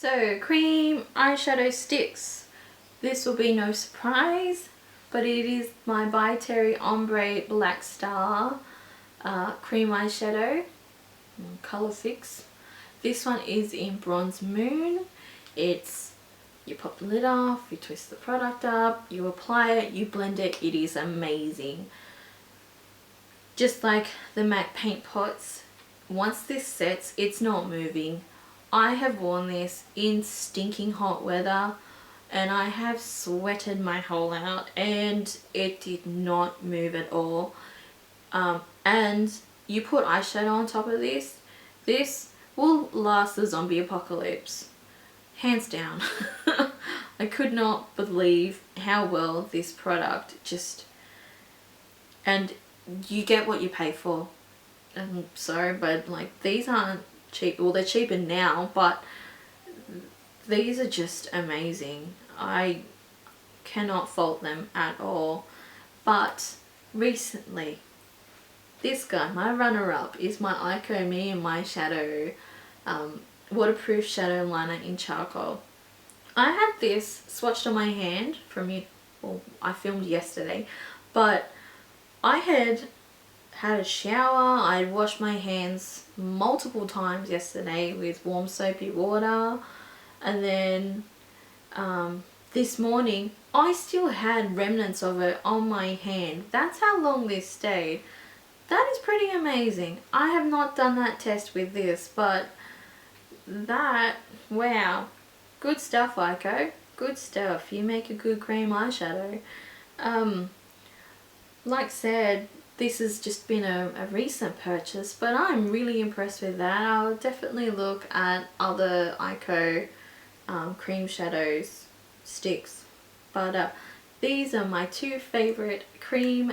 So, cream eyeshadow sticks. This will be no surprise, but it is my by Terry Ombre Blackstar cream eyeshadow, colour 6. This one is in Bronze Moon. You pop the lid off, you twist the product up, you apply it, you blend it. It is amazing. Just like the MAC paint pots, once this sets, it's not moving. I have worn this in stinking hot weather and I have sweated my hole out and it did not move at all. And you put eyeshadow on top of this, this will last the zombie apocalypse. Hands down. I could not believe how well this product just... And you get what you pay for. I'm sorry, but like these aren't cheap. Well, they're cheaper now, but these are just amazing. I cannot fault them at all. But recently, this guy, my runner-up, is my Eyeko Me and My Shadow waterproof shadow liner in charcoal. I had this swatched on my hand from you. Well, I filmed yesterday, but I had a shower. I washed my hands multiple times yesterday with warm soapy water, and then this morning I still had remnants of it on my hand. That's how long this stayed. That is pretty amazing. I have not done that test with this, but that, wow, good stuff, Eyeko. Good stuff. You make a good cream eyeshadow. Like said, this has just been a recent purchase, but I'm really impressed with that. I'll definitely look at other Eyeko cream shadows sticks, but these are my two favorite cream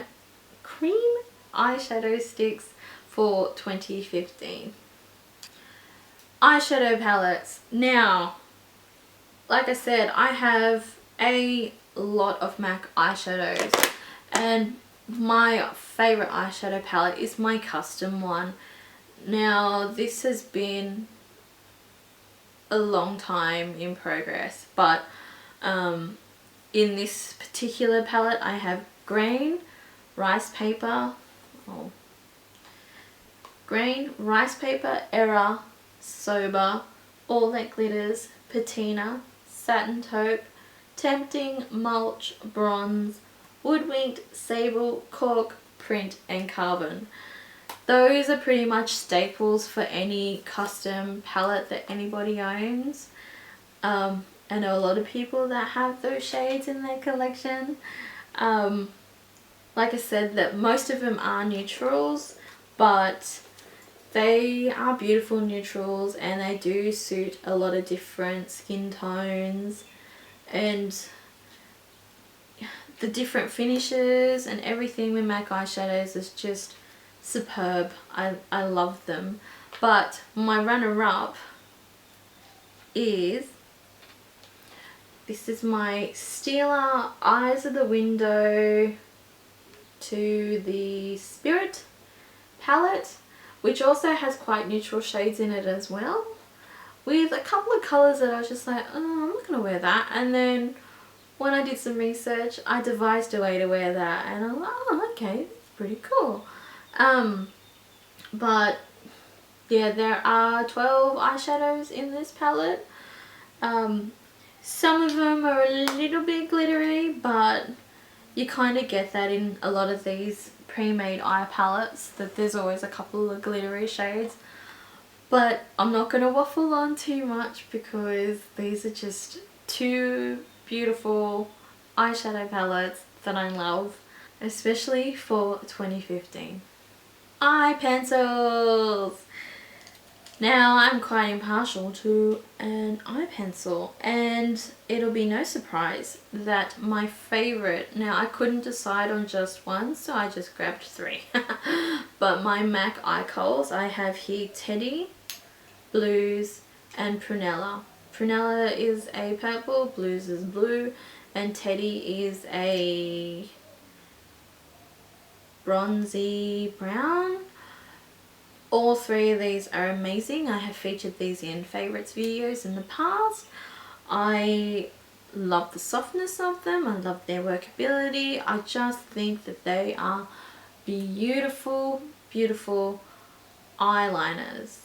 eyeshadow sticks for 2015. Eyeshadow palettes. Now, like I said, I have a lot of MAC eyeshadows, and my favorite eyeshadow palette is my custom one. Now, this has been a long time in progress, but in this particular palette I have grain, rice paper, error, sober, all that glitters, patina, satin taupe, tempting, mulch, bronze, woodwinked, sable, cork, print and carbon. Those are pretty much staples for any custom palette that anybody owns. I know a lot of people that have those shades in their collection. Like I said, that most of them are neutrals, but they are beautiful neutrals and they do suit a lot of different skin tones, and the different finishes and everything with MAC eyeshadows is just superb. I love them. But my runner-up is, this is my Stila Eyes of the Window to the Spirit palette, which also has quite neutral shades in it as well, with a couple of colours that I was just like, oh, I'm not going to wear that. And then when I did some research, I devised a way to wear that, and I'm like, oh, okay, that's pretty cool. But yeah, there are 12 eyeshadows in this palette. Some of them are a little bit glittery, but you kind of get that in a lot of these pre-made eye palettes, that there's always a couple of glittery shades. But I'm not going to waffle on too much because these are just two beautiful eyeshadow palettes that I love, especially for 2015. Eye pencils! Now, I'm quite impartial to an eye pencil, and it'll be no surprise that my favourite, now I couldn't decide on just one, so I just grabbed 3. But my MAC eye Kohls, I have here Teddy, Blooz and Prunella. Prunella is a purple, Blooz is blue, and Teddy is a bronzy brown. All three of these are amazing. I have featured these in favorites videos in the past. I love the softness of them. I love their workability. I just think that they are beautiful, beautiful eyeliners.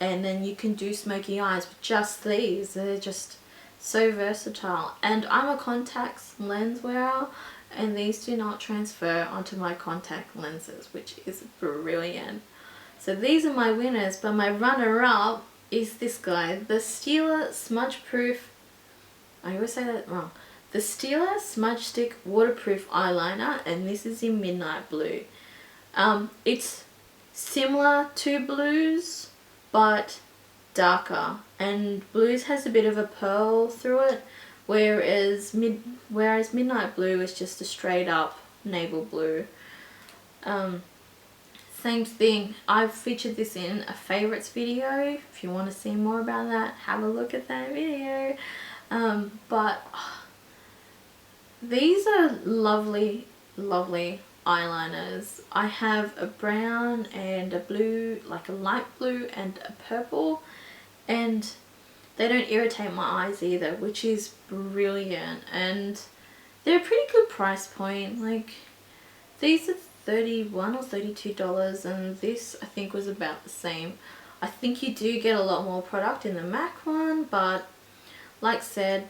And then you can do smoky eyes with just these. They're just so versatile. And I'm a contacts lens wearer, and these do not transfer onto my contact lenses, which is brilliant. So these are my winners, but my runner-up is this guy, the Stila Smudge Proof, I always say that wrong, the Stila Smudge Stick Waterproof Eyeliner, and this is in Midnight Blue. It's similar to Blooz, but darker, and Blooz has a bit of a pearl through it, whereas Midnight Blue is just a straight up navel blue. Same thing, I've featured this in a favorites video. If you want to see more about that, have a look at that video. But these are lovely, lovely eyeliners. I have a brown and a blue, like a light blue and a purple, and they don't irritate my eyes either, which is brilliant. And they're a pretty good price point. Like, these are $31 or $32, and this I think was about the same. I think you do get a lot more product in the MAC one, but like I said,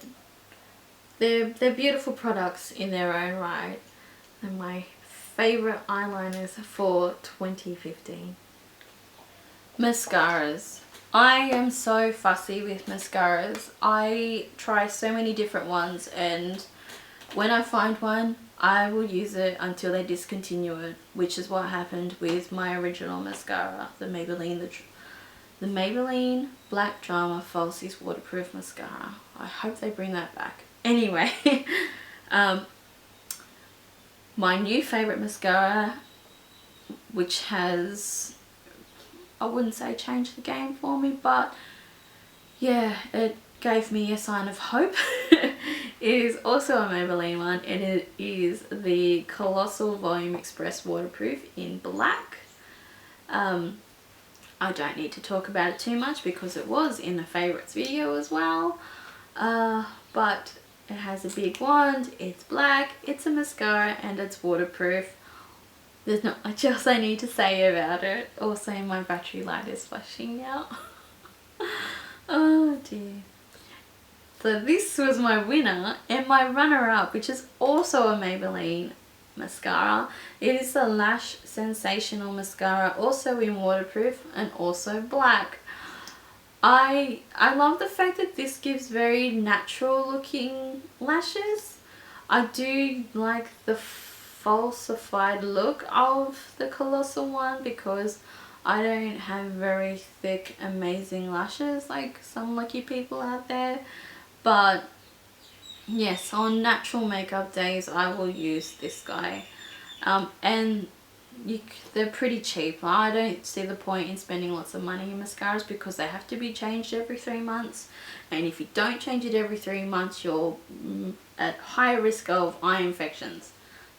they're beautiful products in their own right. They're my favorite eyeliners for 2015. Mascaras. I am so fussy with mascaras. I try so many different ones, and when I find one, I will use it until they discontinue it, which is what happened with my original mascara, the Maybelline Black Drama Falsies Waterproof Mascara. I hope they bring that back. Anyway, my new favourite mascara, which has, I wouldn't say changed the game for me, but yeah, it gave me a sign of hope, is also a Maybelline one, and it is the Colossal Volume Express Waterproof in black. I don't need to talk about it too much because it was in the favorites video as well, but it has a big wand, it's black, it's a mascara, and it's waterproof. There's not much else I need to say about it. Also, my battery light is flashing now. Oh dear. So this was my winner, and my runner-up, which is also a Maybelline mascara. It is the Lash Sensational Mascara, also in waterproof and also black. I love the fact that this gives very natural looking lashes. I do like the falsified look of the Colossal one because I don't have very thick, amazing lashes like some lucky people out there. But yes, on natural makeup days I will use this guy, and they're pretty cheap. I don't see the point in spending lots of money in mascaras because they have to be changed every 3 months, and if you don't change it every 3 months, you're at higher risk of eye infections.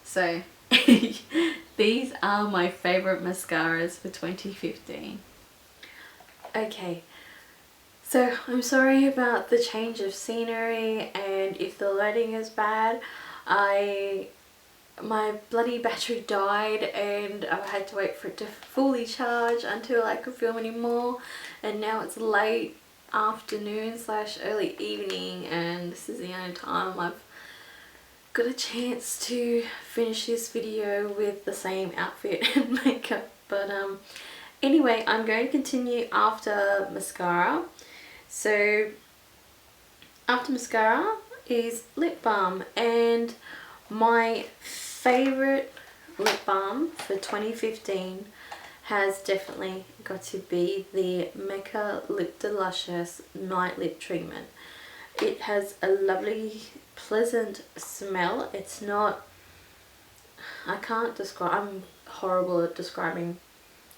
So these are my favorite mascaras for 2015. Okay, so I'm sorry about the change of scenery, and if the lighting is bad, my bloody battery died and I had to wait for it to fully charge until I could film anymore, and now it's late afternoon / early evening, and this is the only time I've got a chance to finish this video with the same outfit and makeup. But anyway, I'm going to continue after mascara. So after mascara is lip balm, and my favorite lip balm for 2015 has definitely got to be the Mecca Lip Luscious Night Lip Treatment. It has a lovely, pleasant smell. It's not, I can't describe, I'm horrible at describing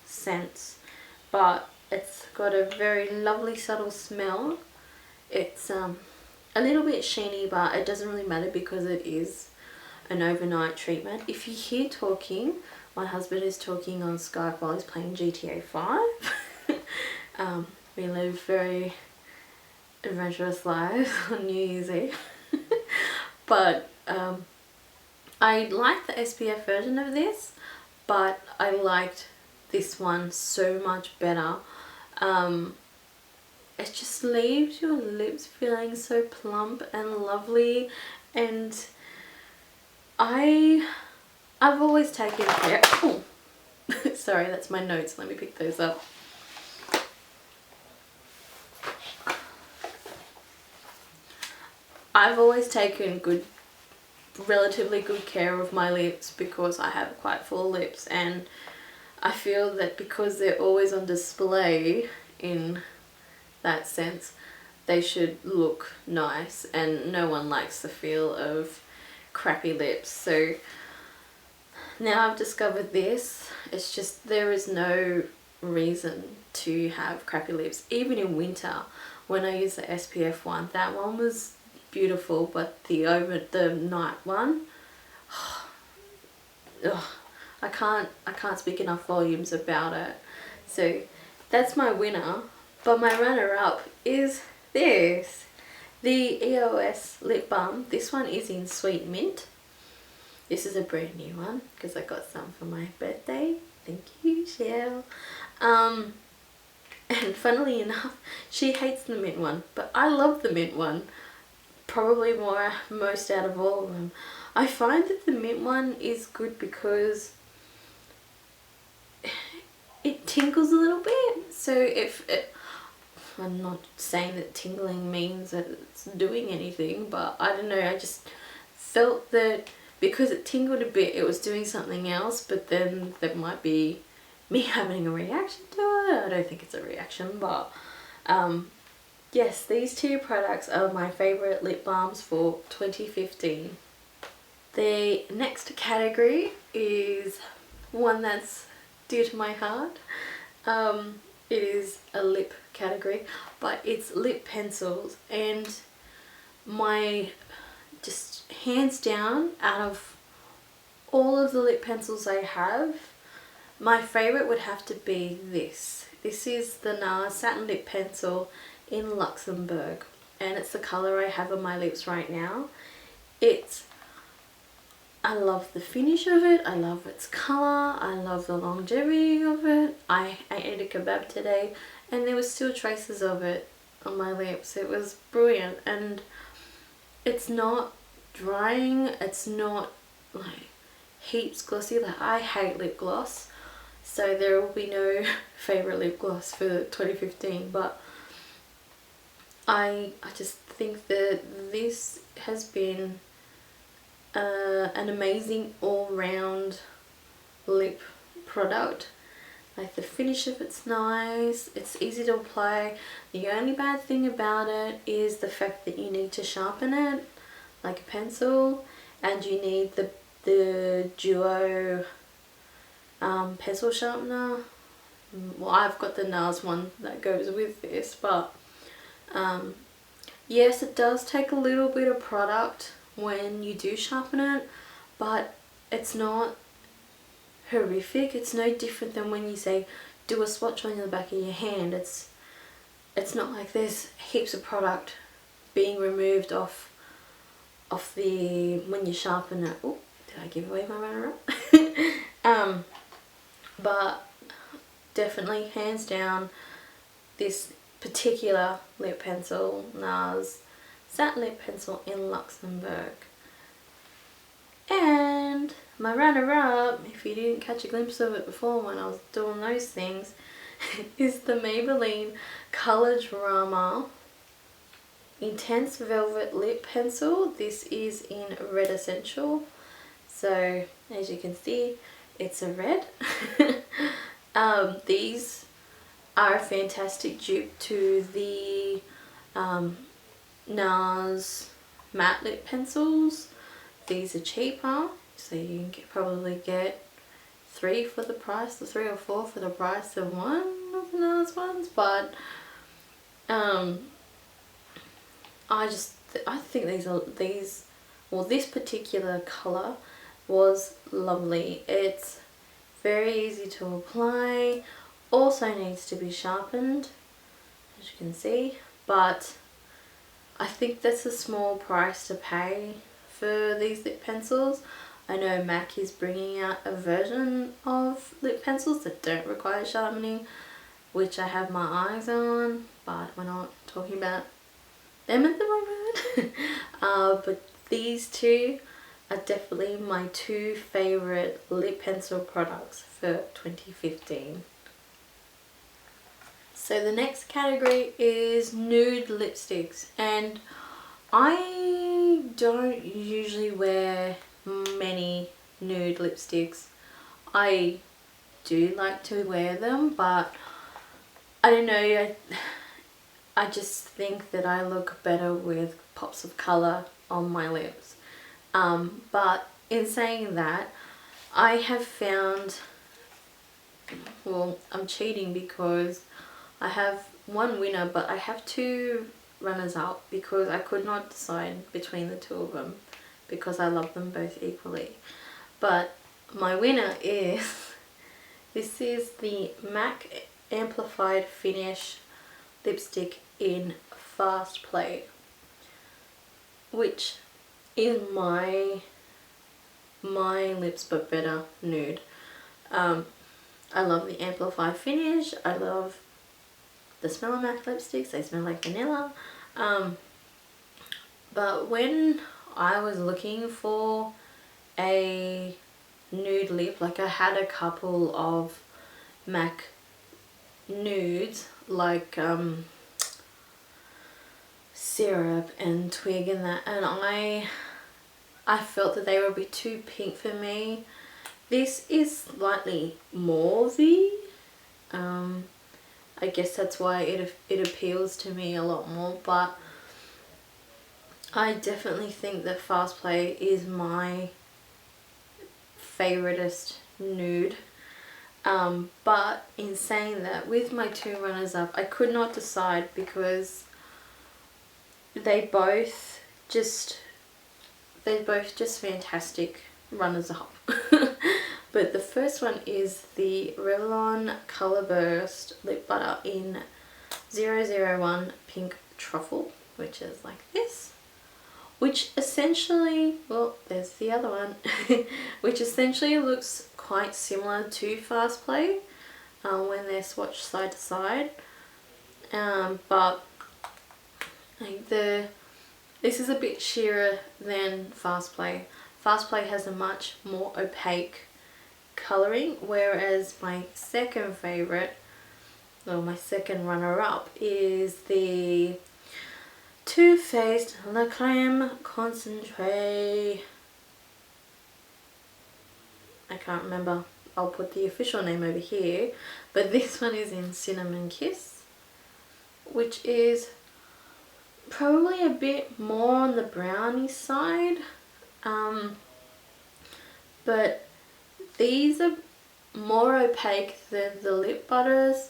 scents, but it's got a very lovely subtle smell. It's a little bit sheeny, but it doesn't really matter because it is an overnight treatment. If you hear talking, My husband is talking on Skype while he's playing GTA 5. We live very adventurous lives on New Year's Eve. But I like the SPF version of this, but I liked this one so much better. It just leaves your lips feeling so plump and lovely, and I've always taken care. Oh, sorry, that's my notes. Let me pick those up. I've always taken relatively good care of my lips because I have quite full lips, and I feel that because they're always on display in that sense, they should look nice, and no one likes the feel of crappy lips. So now I've discovered this, it's just there is no reason to have crappy lips. Even in winter when I use the SPF one, that one was beautiful, but the night one, I can't speak enough volumes about it. So that's my winner. But my runner-up is this, the EOS lip balm. This one is in Sweet Mint. This is a brand new one because I got some for my birthday. Thank you, Shell. And funnily enough, she hates the mint one, but I love the mint one. Probably most out of all of them. I find that the mint one is good because it tingles a little bit. So I'm not saying that tingling means that it's doing anything, but I don't know, I just felt that because it tingled a bit, it was doing something else, but then there might be me having a reaction to it. I don't think it's a reaction, but yes, these two products are my favourite lip balms for 2015. The next category is one that's dear to my heart. It is a lip category, but it's lip pencils, and just hands down, out of all of the lip pencils I have, my favourite would have to be this. This is the NARS Satin Lip Pencil in Luxembourg, and it's the colour I have on my lips right now. I love the finish of it, I love its colour, I love the longevity of it. I ate a kebab today and there was still traces of it on my lips. It was brilliant, and it's not drying, it's not like heaps glossy. Like, I hate lip gloss, so there will be no favourite lip gloss for 2015, but I just think that this has been an amazing all-round lip product. Like, the finish of it's nice, it's easy to apply. The only bad thing about it is the fact that you need to sharpen it like a pencil, and you need the duo pencil sharpener. Well, I've got the NARS one that goes with this, but yes, it does take a little bit of product when you do sharpen it, but it's not horrific. It's no different than when you say do a swatch on the back of your hand. It's not like there's heaps of product being removed off when you sharpen it. Oh, did I give away my runner-up? But definitely, hands down, this particular lip pencil, NARS Satin Lip Pencil in Luxembourg. And my runner-up, if you didn't catch a glimpse of it before when I was doing those things, is the Maybelline Colour Drama Intense Velvet Lip Pencil. This is in Red Essential. So, as you can see, it's a red. These are a fantastic dupe to the NARS matte lip pencils. These are cheaper, so you can probably get 3 for the price, or 3 or 4 for the price of one of the NARS ones. But I think this particular colour was lovely. It's very easy to apply, also needs to be sharpened, as you can see, but I think that's a small price to pay for these lip pencils. I know MAC is bringing out a version of lip pencils that don't require sharpening, which I have my eyes on, but we're not talking about them at the moment. But these two are definitely my two favourite lip pencil products for 2015. So the next category is nude lipsticks, and I don't usually wear many nude lipsticks. I do like to wear them, but I don't know, I just think that I look better with pops of colour on my lips. But in saying that, I have found, well, I'm cheating because I have one winner, but I have two runners up because I could not decide between the two of them because I love them both equally. But my winner is, this is the MAC Amplified Finish lipstick in Fast Play, which is my lips but better nude. I love the Amplified Finish. I love the smell of MAC lipsticks. They smell like vanilla. But when I was looking for a nude lip, like I had a couple of MAC nudes, like Syrup and Twig and that, and I felt that they were a bit too pink for me. This is slightly mauvey. I guess that's why it appeals to me a lot more, but I definitely think that Fast Play is my favoritist nude. But in saying that, with my two runners up, I could not decide because they both just fantastic runners up. But the first one is the Revlon Color Burst Lip Butter in 001 Pink Truffle, which is like this. Which essentially, well, there's the other one, which essentially looks quite similar to Fast Play when they're swatched side to side. But like this is a bit sheerer than Fast Play. Fast Play has a much more opaque colouring, whereas my second favourite, or my second runner-up, is the Too Faced La Creme Concentré. I can't remember. I'll put the official name over here. But this one is in Cinnamon Kiss, which is probably a bit more on the brownie side. But these are more opaque than the lip butters,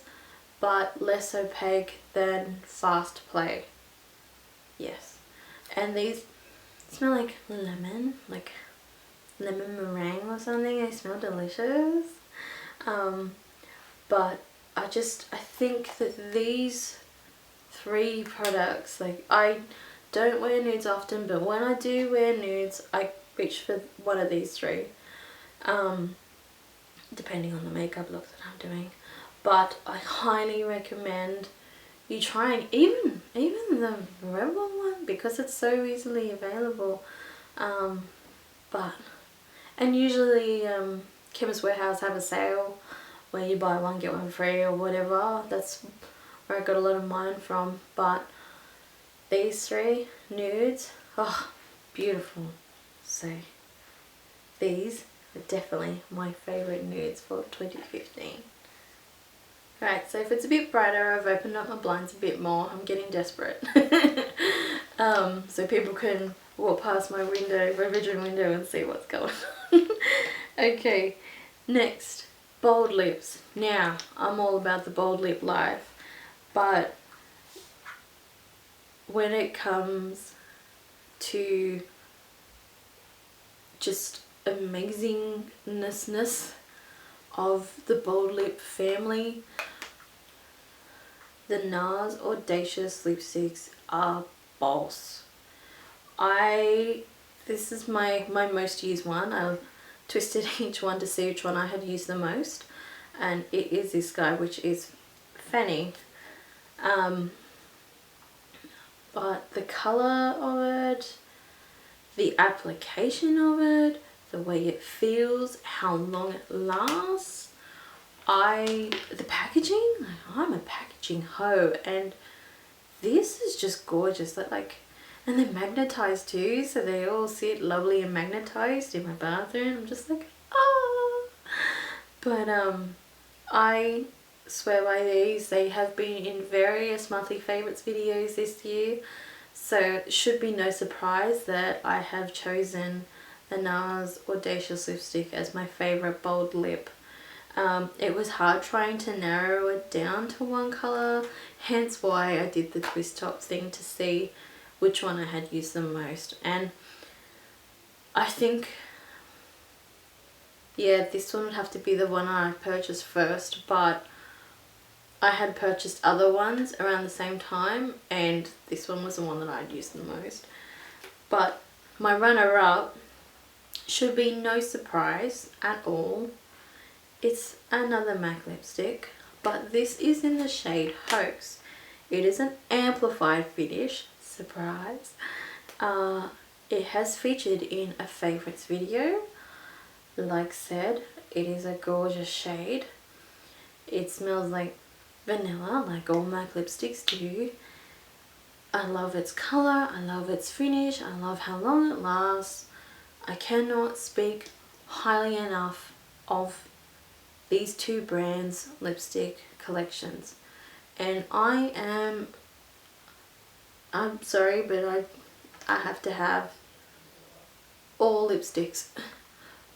but less opaque than Fast Play. Yes. And these smell like lemon meringue or something. They smell delicious. But I think that these three products, like, I don't wear nudes often, but when I do wear nudes, I reach for one of these three. Depending on the makeup look that I'm doing. But I highly recommend you try and even the Revlon one, because it's so easily available. And usually Chemist Warehouse have a sale where you buy one get one free or whatever. That's where I got a lot of mine from. But these three nudes, oh, beautiful. So these are definitely my favourite nudes for 2015. Right, so if it's a bit brighter, I've opened up my blinds a bit more. I'm getting desperate. So people can walk past my window, my bedroom window, and see what's going on. Okay, next, bold lips. Now, I'm all about the bold lip life, but when it comes to just amazingness, of the bold lip family, the NARS Audacious lipsticks are boss. This is my most used one. I twisted each one to see which one I had used the most, and it is this guy, which is Fanny. But the colour of it, the application of it, the way it feels, how long it lasts, the packaging, I'm a packaging hoe, and this is just gorgeous. And they're magnetized too, so they all sit lovely and magnetized in my bathroom. I'm just like, ah. But I swear by these. They have been in various monthly favorites videos this year, so it should be no surprise that I have chosen the NARS Audacious lipstick as my favorite bold lip. It was hard trying to narrow it down to one color, hence why I did the twist top thing to see which one I had used the most. And I think, yeah, this one would have to be the one I purchased first, but I had purchased other ones around the same time, and this one was the one that I'd used the most. But my runner-up should be no surprise at all. It's another MAC lipstick, but this is in the shade Hoax. It is an amplified finish, surprise. It has featured in a favorites video. Like said, it is a gorgeous shade. It smells like vanilla, like all MAC lipsticks do. I love its colour, I love its finish, I love how long it lasts. I cannot speak highly enough of these two brands' lipstick collections, and I'm sorry, but I have to have all lipsticks.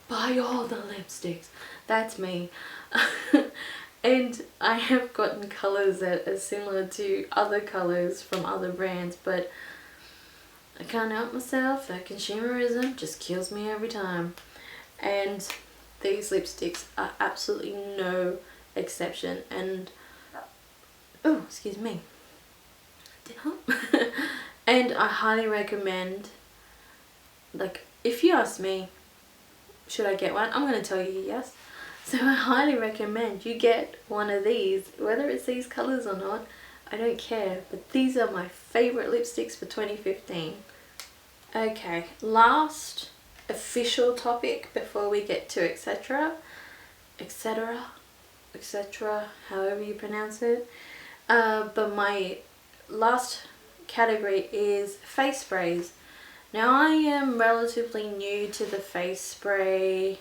Buy all the lipsticks. That's me. And I have gotten colours that are similar to other colours from other brands, but I can't help myself. That consumerism just kills me every time. And these lipsticks are absolutely no exception. And oh, excuse me. And I highly recommend, like, if you ask me, should I get one? I'm going to tell you yes. So I highly recommend you get one of these, whether it's these colours or not, I don't care. But these are my favourite lipsticks for 2015. Okay, last official topic before we get to etc, however you pronounce it. But my last category is face sprays. Now I am relatively new to the face spray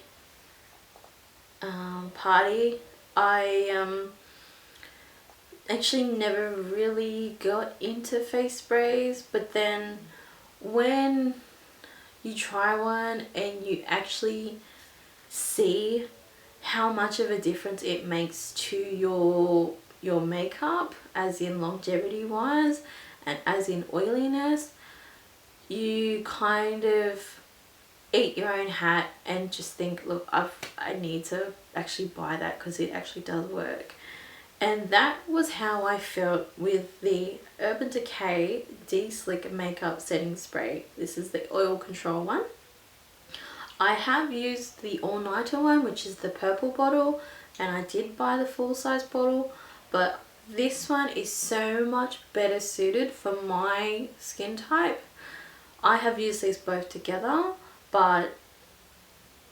party. I actually never really got into face sprays, but then when you try one and you actually see how much of a difference it makes to your makeup, as in longevity wise and as in oiliness, you kind of eat your own hat and just think, look, I need to actually buy that because it actually does work. And that was how I felt with the Urban Decay De-Slick Makeup Setting Spray. This is the oil control one. I have used the All Nighter one, which is the purple bottle, and I did buy the full size bottle, but this one is so much better suited for my skin type. I have used these both together, but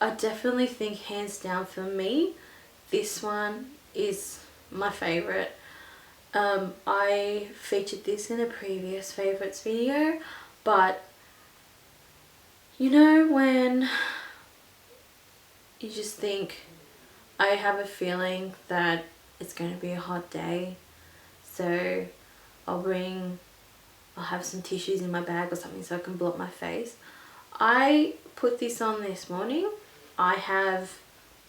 I definitely think hands down for me, this one is my favourite. I featured this in a previous favourites video, but you know when you just think, I have a feeling that it's going to be a hot day, so I'll have some tissues in my bag or something so I can blow up my face. I put this on this morning. I have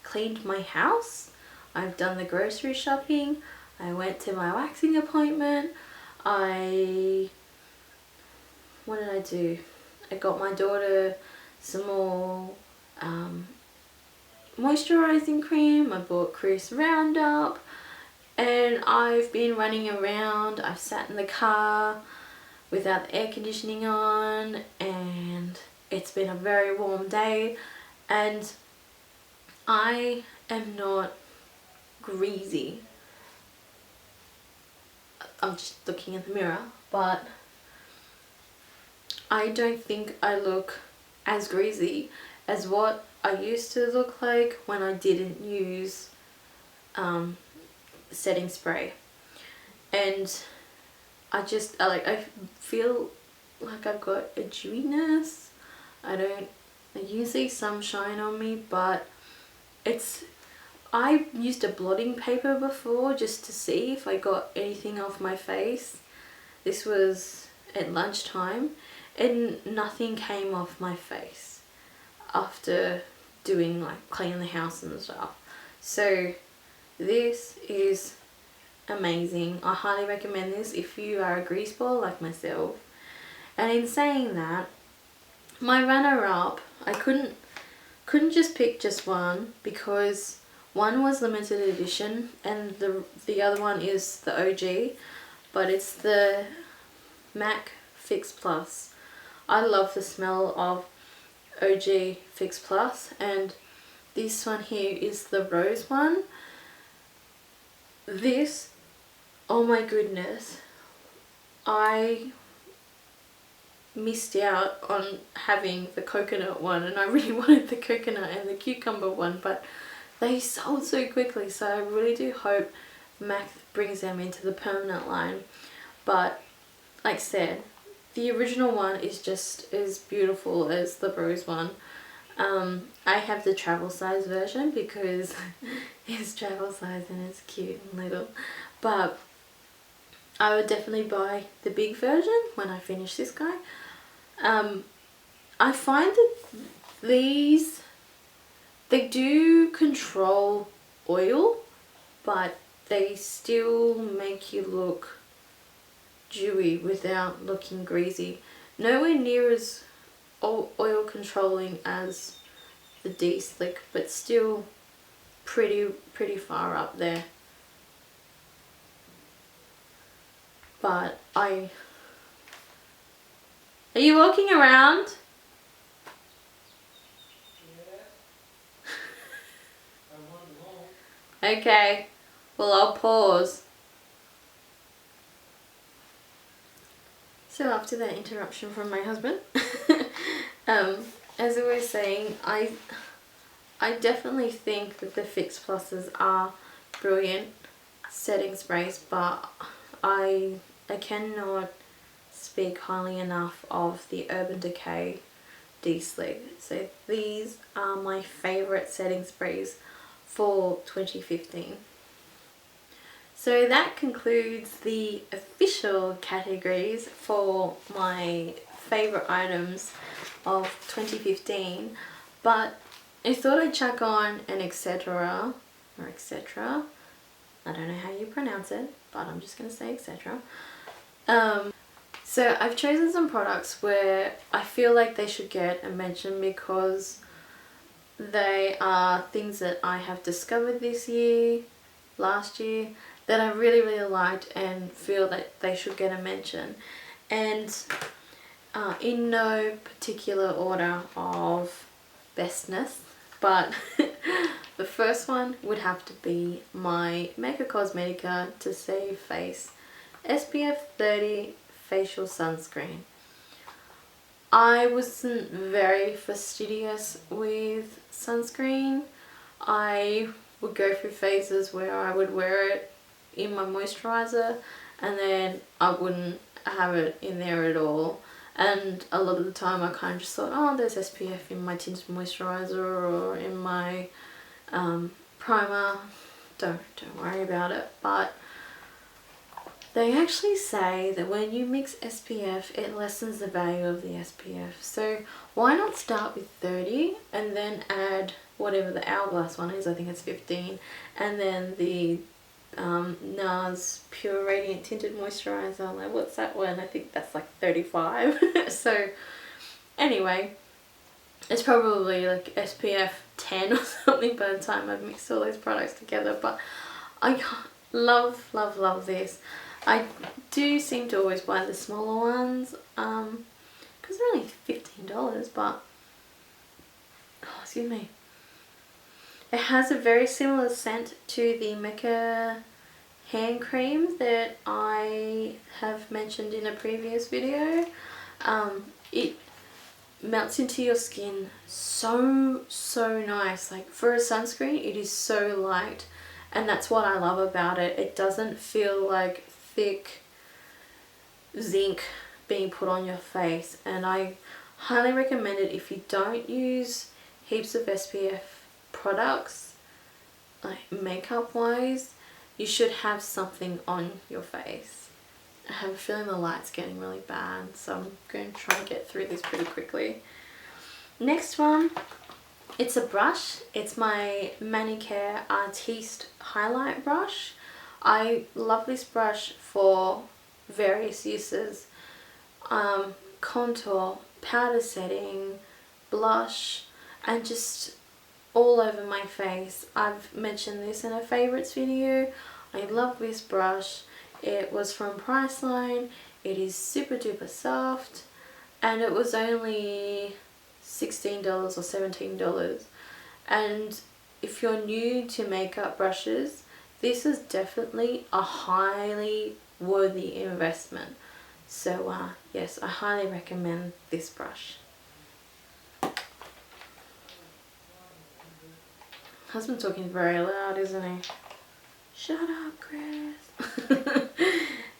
cleaned my house. I've done the grocery shopping. I went to my waxing appointment. What did I do? I got my daughter some more moisturising cream, I bought Chris Roundup, and I've been running around. I've sat in the car without the air conditioning on, and it's been a very warm day, and I am not greasy. I'm just looking in the mirror, but I don't think I look as greasy as what I used to look like when I didn't use setting spray. And I feel like I've got a dewiness. I usually some shine on me, but I used a blotting paper before just to see if I got anything off my face. This was at lunchtime and nothing came off my face after doing like cleaning the house and stuff. So this is amazing. I highly recommend this if you are a grease ball like myself. And in saying that, my runner-up, I couldn't just pick just one because one was limited edition and the other one is the OG, but it's the MAC Fix Plus. I love the smell of OG Fix Plus, and this one here is the rose one. This, oh my goodness, I missed out on having the coconut one, and I really wanted the coconut and the cucumber one, but they sold so quickly, so I really do hope MAC brings them into the permanent line. But like I said, the original one is just as beautiful as the rose one. I have the travel size version because it's travel size and it's cute and little, but I would definitely buy the big version when I finish this guy. I find that these, they do control oil, but they still make you look dewy without looking greasy. Nowhere near as oil controlling as the De-Slick, but still pretty far up there. But are you walking around? Yeah. Okay, well I'll pause. So after that interruption from my husband, as I was saying, I definitely think that the Fix Pluses are brilliant setting sprays, but I cannot speak highly enough of the Urban Decay De-Slick. So these are my favourite setting sprays for 2015. So that concludes the official categories for my favourite items of 2015, but I thought I'd chuck on an etc. or etc. I don't know how you pronounce it, but I'm just going to say etc. So I've chosen some products where I feel like they should get a mention because they are things that I have discovered this year, last year, that I really liked and feel that they should get a mention. And in no particular order of bestness, but the first one would have to be my Mecca Cosmetica To Save Face SPF 30 facial sunscreen. I wasn't very fastidious with sunscreen. I would go through phases where I would wear it in my moisturizer and then I wouldn't have it in there at all, and a lot of the time I kind of just thought, oh, there's SPF in my tinted moisturizer or in my primer, don't worry about it. But they actually say that when you mix SPF, it lessens the value of the SPF. So why not start with 30 and then add whatever the Hourglass one is, I think it's 15, and then the NARS Pure Radiant Tinted Moisturizer, like what's that one? I think that's like 35. So anyway, It's probably like SPF 10 or something by the time I've mixed all those products together, but I love, love, love this. I do seem to always buy the smaller ones, because they're only $15, but, oh, excuse me. It has a very similar scent to the Mecca hand cream that I have mentioned in a previous video. It melts into your skin so nice. Like for a sunscreen, it is so light, and that's what I love about it. It doesn't feel like thick zinc being put on your face, and I highly recommend it if you don't use heaps of SPF products, like makeup wise. You should have something on your face. I have a feeling the light's getting really bad, so I'm going to try and get through this pretty quickly. Next one, it's a brush. It's my Manicure Artiste highlight brush. I love this brush for various uses. Contour, powder setting, blush, and just all over my face. I've mentioned this in a favorites video. I love this brush. It was from Priceline. It is super duper soft, and it was only $16 or $17. And if you're new to makeup brushes, this is definitely a highly worthy investment. So yes, I highly recommend this brush. Husband's talking very loud, isn't he? Shut up, Chris.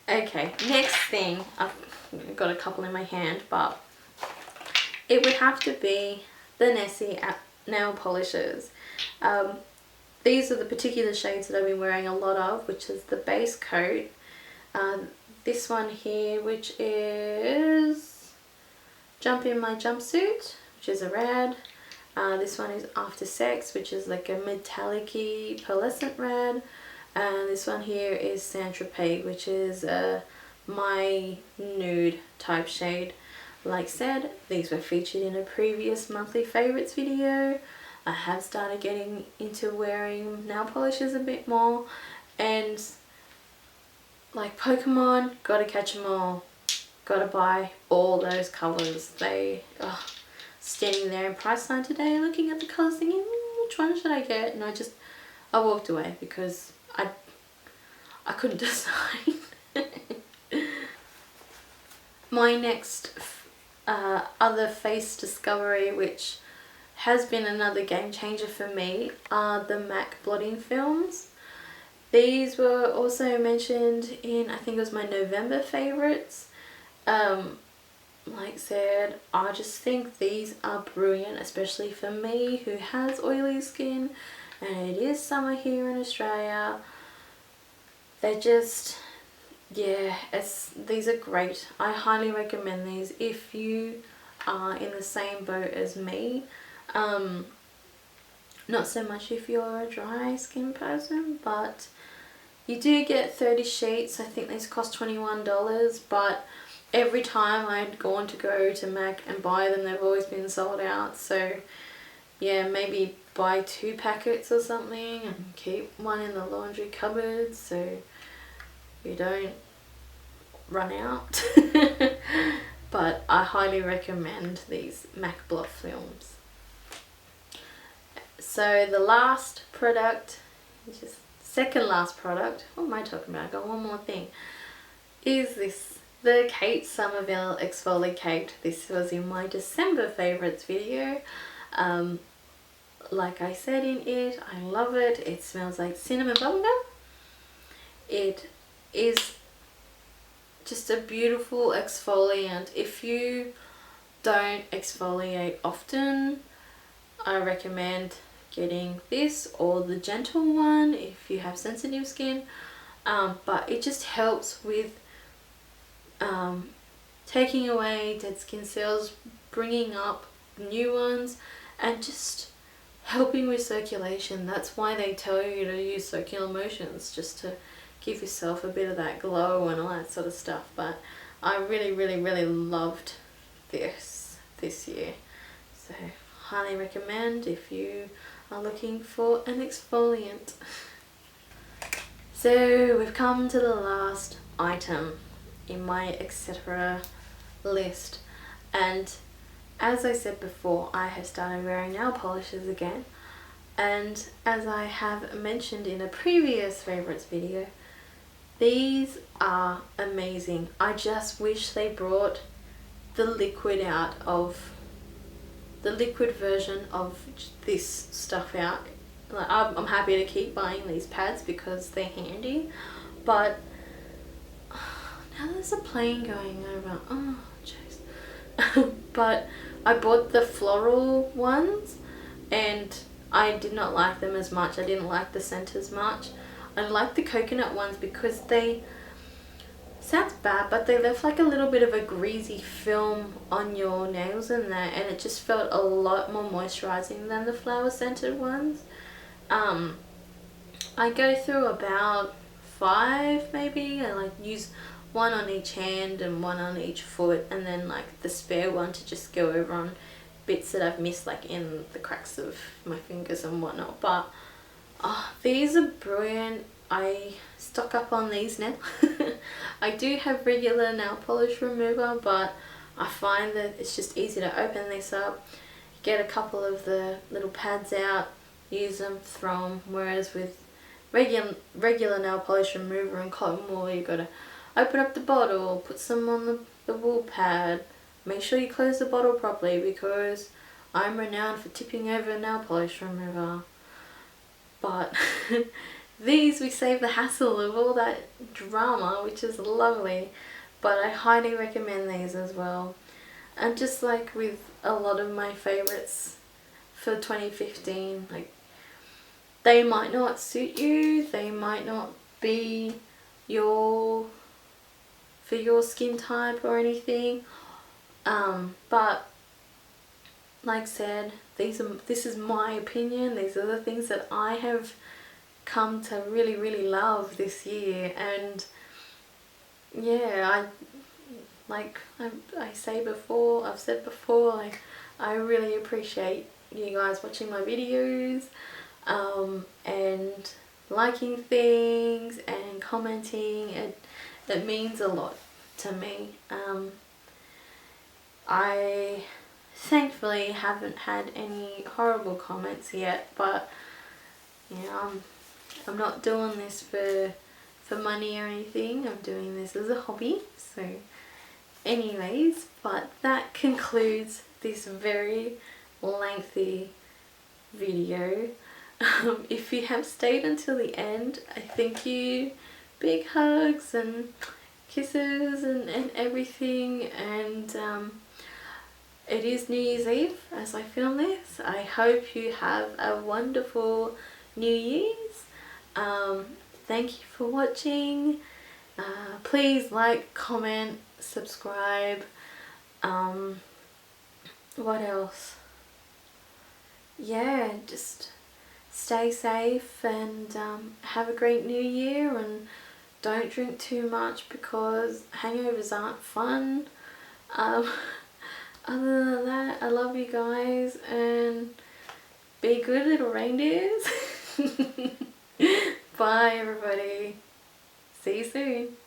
Okay, next thing. I've got a couple in my hand, but it would have to be the Nessie nail polishes. These are the particular shades that I've been wearing a lot of, which is the base coat. This one here, which is Jump in My Jumpsuit, which is a red. This one is After Sex, which is like a metallic-y pearlescent red. And this one here is Saint Tropez, which is my nude type shade. Like said, these were featured in a previous monthly favorites video. I have started getting into wearing nail polishes a bit more, and like Pokemon, gotta catch them all. Gotta buy all those colours. They are standing there in Priceline today looking at the colours thinking, which one should I get? And I walked away because I couldn't decide. My next other face discovery, which has been another game changer for me, are the MAC blotting films. These were also mentioned in, I think it was my November favorites. Like said, I just think these are brilliant, especially for me who has oily skin, and it is summer here in Australia. They're just, yeah, these are great. I highly recommend these if you are in the same boat as me. Not so much if you're a dry skin person, but you do get 30 sheets. I think these cost $21, but every time I'd gone to go to MAC and buy them, they've always been sold out. So yeah, maybe buy 2 packets or something and keep one in the laundry cupboard so you don't run out. But I highly recommend these MAC blot films. So the last product, which is second last product, what am I talking about? I got one more thing, is this, the Kate Somerville Exfoliate. This was in my December favorites video. Like I said in it, I love it. It smells like cinnamon bubblegum. It is just a beautiful exfoliant. If you don't exfoliate often, I recommend getting this or the gentle one if you have sensitive skin. But it just helps with taking away dead skin cells, bringing up new ones, and just helping with circulation. That's why they tell you to use circular motions, just to give yourself a bit of that glow and all that sort of stuff. But I really loved this year, so highly recommend if you are looking for an exfoliant. So we've come to the last item in my etc. list, and as I said before, I have started wearing nail polishes again, and as I have mentioned in a previous favourites video, these are amazing. I just wish they brought the liquid out of the liquid version of this stuff out. Like, I'm happy to keep buying these pads because they're handy, but now there's a plane going over. Oh jeez. But I bought the floral ones and I did not like them as much. I didn't like the scent as much. I like the coconut ones because they, sounds bad, but they left like a little bit of a greasy film on your nails in there, and it just felt a lot more moisturizing than the flower scented ones. I go through about 5 maybe. I like use one on each hand and one on each foot, and then like the spare one to just go over on bits that I've missed, like in the cracks of my fingers and whatnot. But these are brilliant. I stock up on these now. I do have regular nail polish remover, but I find that it's just easy to open this up, get a couple of the little pads out, use them, throw them. Whereas with regular nail polish remover and cotton wool, you've got to open up the bottle, put some on the wool pad, make sure you close the bottle properly, because I'm renowned for tipping over nail polish remover. But these, we save the hassle of all that drama, which is lovely. But I highly recommend these as well. And just like with a lot of my favourites for 2015, like, they might not suit you, they might not be for your skin type or anything, but like I said, this is my opinion. These are the things that I have come to really love this year. And yeah, I've said before, like, I really appreciate you guys watching my videos, and liking things and commenting. It means a lot to me. I thankfully haven't had any horrible comments yet, but you know, I'm not doing this for money or anything. I'm doing this as a hobby. So anyways, but that concludes this very lengthy video. If you have stayed until the end, I thank you. Big hugs and kisses and everything. And it is New Year's Eve as I film this. I hope you have a wonderful New Year's. Thank you for watching. Please like, comment, subscribe. What else? Yeah, just stay safe and have a great new year, and don't drink too much because hangovers aren't fun. Other than that, I love you guys and be good little reindeers. Bye everybody. See you soon.